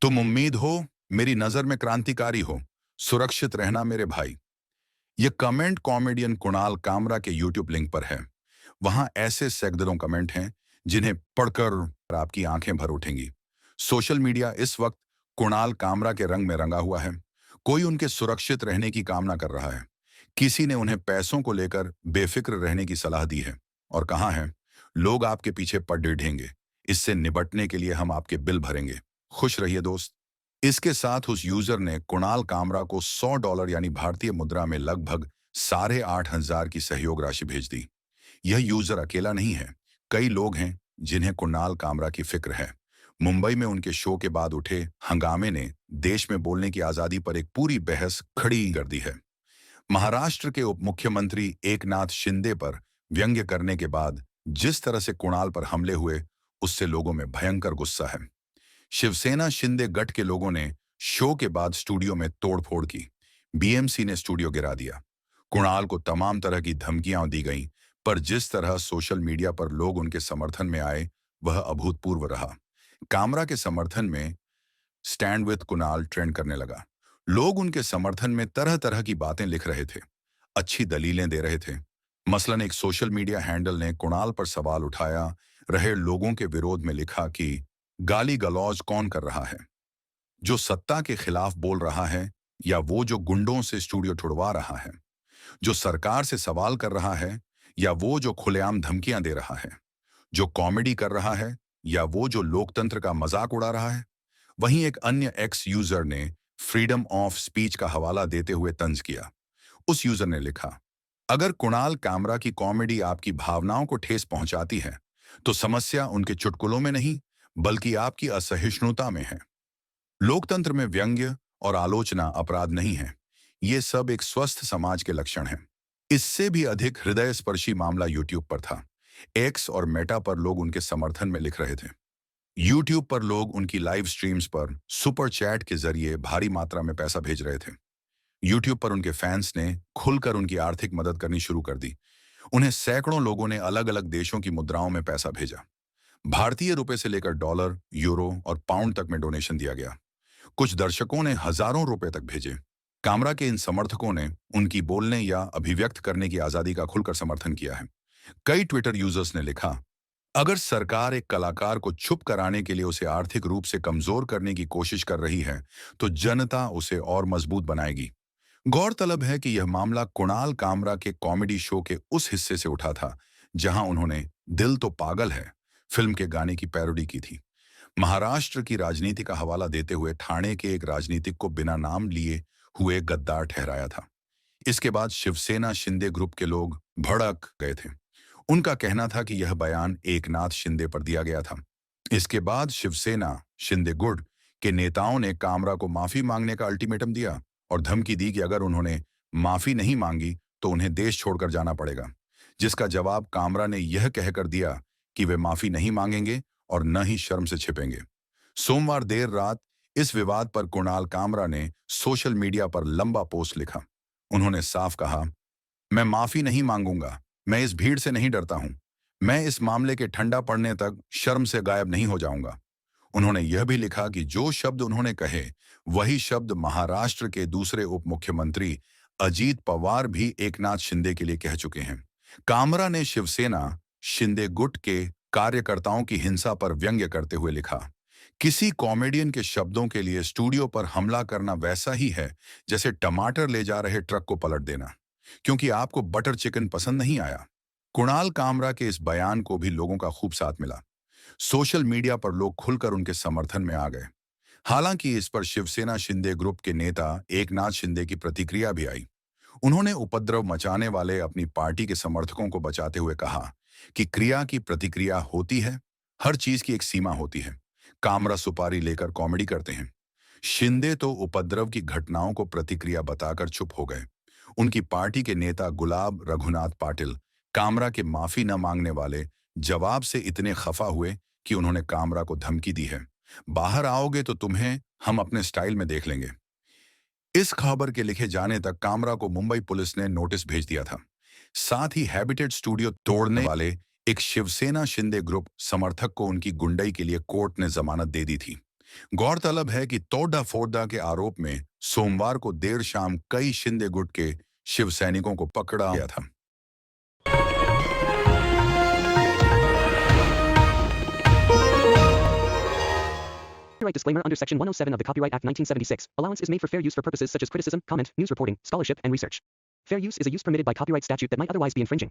तुम उम्मीद हो, मेरी नजर में क्रांतिकारी हो, सुरक्षित रहना मेरे भाई। ये कमेंट कॉमेडियन कुणाल कामरा के यूट्यूब लिंक पर है। वहां ऐसे सैकड़ों कमेंट हैं जिन्हें पढ़कर आपकी आंखें भर उठेंगी। सोशल मीडिया इस वक्त कुणाल कामरा के रंग में रंगा हुआ है। कोई उनके सुरक्षित रहने की कामना कर रहा है। किसी ने उन्हें पैसों को लेकर बेफिक्र रहने की सलाह दी है और कहा है, लोग आपके पीछे पड़ ढेंगे। इससे निपटने के लिए हम आपके बिल भरेंगे। खुश रहिए दोस्त। इसके साथ उस यूजर ने कुणाल कामरा को $100 यानी भारतीय मुद्रा में लगभग 8,500 की सहयोग राशि भेज दी। यह यूजर अकेला नहीं है। कई लोग हैं जिन्हें कुणाल कामरा की फिक्र है। मुंबई में उनके शो के बाद उठे हंगामे ने देश में बोलने की आजादी पर एक पूरी बहस खड़ी कर दी है। महाराष्ट्र के उप मुख्यमंत्री एकनाथ शिंदे पर व्यंग्य करने के बाद जिस तरह से कुणाल पर हमले हुए, उससे लोगों में भयंकर गुस्सा है। शिवसेना शिंदे गठ के लोगों ने शो के बाद स्टूडियो में तोड़फोड़ की। बीएमसी ने स्टूडियो गिरा दिया। कुणाल को तमाम तरह की धमकियां दी गईं, पर जिस तरह सोशल मीडिया पर लोग उनके समर्थन में आए, वह अभूतपूर्व रहा। कामरा के समर्थन में स्टैंड विद कुणाल ट्रेंड करने लगा। लोग उनके समर्थन में तरह तरह की बातें लिख रहे थे, अच्छी दलीलें दे रहे थे। मसलन एक सोशल मीडिया हैंडल ने कुणाल पर सवाल उठाया रहे लोगों के विरोध में लिखा कि गाली गलौज कौन कर रहा है, जो सत्ता के खिलाफ बोल रहा है या वो जो गुंडों से स्टूडियो छुड़वा रहा है, जो सरकार से सवाल कर रहा है या वो जो खुलेआम धमकियां दे रहा है, जो कॉमेडी कर रहा है या वो जो लोकतंत्र का मजाक उड़ा रहा है। वहीं एक अन्य एक्स यूजर ने फ्रीडम ऑफ स्पीच का हवाला देते हुए तंज किया। उस यूजर ने लिखा, अगर कुणाल कामरा की कॉमेडी आपकी भावनाओं को ठेस पहुंचाती है, तो समस्या उनके चुटकुलों में नहीं, बल्कि आपकी असहिष्णुता में है। लोकतंत्र में व्यंग्य और आलोचना अपराध नहीं है। ये सब एक स्वस्थ समाज के लक्षण हैं। इससे भी अधिक हृदय स्पर्शी मामला यूट्यूब पर था। एक्स और मेटा पर लोग उनके समर्थन में लिख रहे थे। यूट्यूब पर लोग उनकी लाइव स्ट्रीम्स पर सुपर चैट के जरिए भारी मात्रा में पैसा भेज रहे थे। यूट्यूब पर उनके फैंस ने खुलकर उनकी आर्थिक मदद करनी शुरू कर दी। उन्हें सैकड़ों लोगों ने अलग अलग देशों की मुद्राओं में पैसा भेजा। भारतीय रुपए से लेकर डॉलर, यूरो और पाउंड तक में डोनेशन दिया गया। कुछ दर्शकों ने हजारों रुपए तक भेजे। कामरा के इन समर्थकों ने उनकी बोलने या अभिव्यक्त करने की आजादी का खुलकर समर्थन किया है। कई ट्विटर यूजर्स ने लिखा, अगर सरकार एक कलाकार को चुप कराने के लिए उसे आर्थिक रूप से कमजोर करने की कोशिश कर रही है, तो जनता उसे और मजबूत बनाएगी। गौरतलब है कि यह मामला कुणाल कामरा के कॉमेडी शो के उस हिस्से से उठा था जहां उन्होंने दिल तो पागल है फिल्म के गाने की पैरोडी की थी। महाराष्ट्र की राजनीति का हवाला देते हुए ठाणे के एक राजनीतिक को बिना नाम लिए हुए गद्दार ठहराया था। इसके बाद शिवसेना शिंदे ग्रुप के लोग भड़क गए थे। उनका कहना था कि यह बयान एकनाथ शिंदे पर दिया गया था। इसके बाद शिवसेना शिंदे गुट के नेताओं ने कामरा को माफी मांगने का अल्टीमेटम दिया और धमकी दी कि अगर उन्होंने माफी नहीं मांगी तो उन्हें देश छोड़कर जाना पड़ेगा। जिसका जवाब कामरा ने यह कहकर दिया कि वे माफी नहीं मांगेंगे और न ही शर्म से छिपेंगे। सोमवार देर रात इस विवाद पर कुणाल कामरा ने सोशल मीडिया पर लंबा पोस्ट लिखा। उन्होंने साफ कहा, मैं माफी नहीं मांगूंगा। मैं इस भीड़ से नहीं डरता हूं। मैं इस मामले के ठंडा पड़ने तक शर्म से गायब नहीं हो जाऊंगा। उन्होंने यह भी लिखा कि जो शब्द उन्होंने कहे, वही शब्द महाराष्ट्र के दूसरे उप मुख्यमंत्री अजीत पवार भी एकनाथ शिंदे के लिए कह चुके हैं। कामरा ने शिवसेना शिंदे गुट के कार्यकर्ताओं की हिंसा पर व्यंग्य करते हुए लिखा, किसी कॉमेडियन के शब्दों के लिए स्टूडियो पर हमला करना वैसा ही है जैसे टमाटर ले जा रहे ट्रक को पलट देना, क्योंकि आपको बटर चिकन पसंद नहीं आया। कुणाल कामरा के इस बयान को भी लोगों का खूब साथ मिला। सोशल मीडिया पर लोग खुलकर उनके समर्थन में आ गए। हालांकि इस पर शिवसेना शिंदे ग्रुप के नेता एकनाथ शिंदे की प्रतिक्रिया भी आई। उन्होंने उपद्रव मचाने वाले अपनी पार्टी के समर्थकों को बचाते हुए कहा कि क्रिया की प्रतिक्रिया होती है, हर चीज की एक सीमा होती है। कामरा सुपारी लेकर कॉमेडी करते हैं। शिंदे तो उपद्रव की घटनाओं को प्रतिक्रिया बताकर चुप हो गए। उनकी पार्टी के नेता गुलाब रघुनाथ पाटिल कामरा के माफी न मांगने वाले जवाब से इतने खफा हुए कि उन्होंने कामरा को धमकी दी है, बाहर आओगे तो तुम्हें हम अपने स्टाइल में देख लेंगे। इस खबर के लिखे जाने तक कामरा को मुंबई पुलिस ने नोटिस भेज दिया था। साथ ही हैबिटेट स्टूडियो तोड़ने वाले एक शिवसेना शिंदे ग्रुप समर्थक को उनकी गुंडई के लिए कोर्ट ने जमानत दे दी थी। गौरतलब है कि तोडा फोडा के आरोप में सोमवार को देर शाम कई शिंदे गुट के शिव सैनिकों को पकड़ा गया था। Copyright disclaimer under Section 107 of the Copyright Act 1976. Allowance is made for fair use for purposes such as criticism, comment, news reporting, scholarship, and research. Fair use is a use permitted by copyright statute that might otherwise be infringing.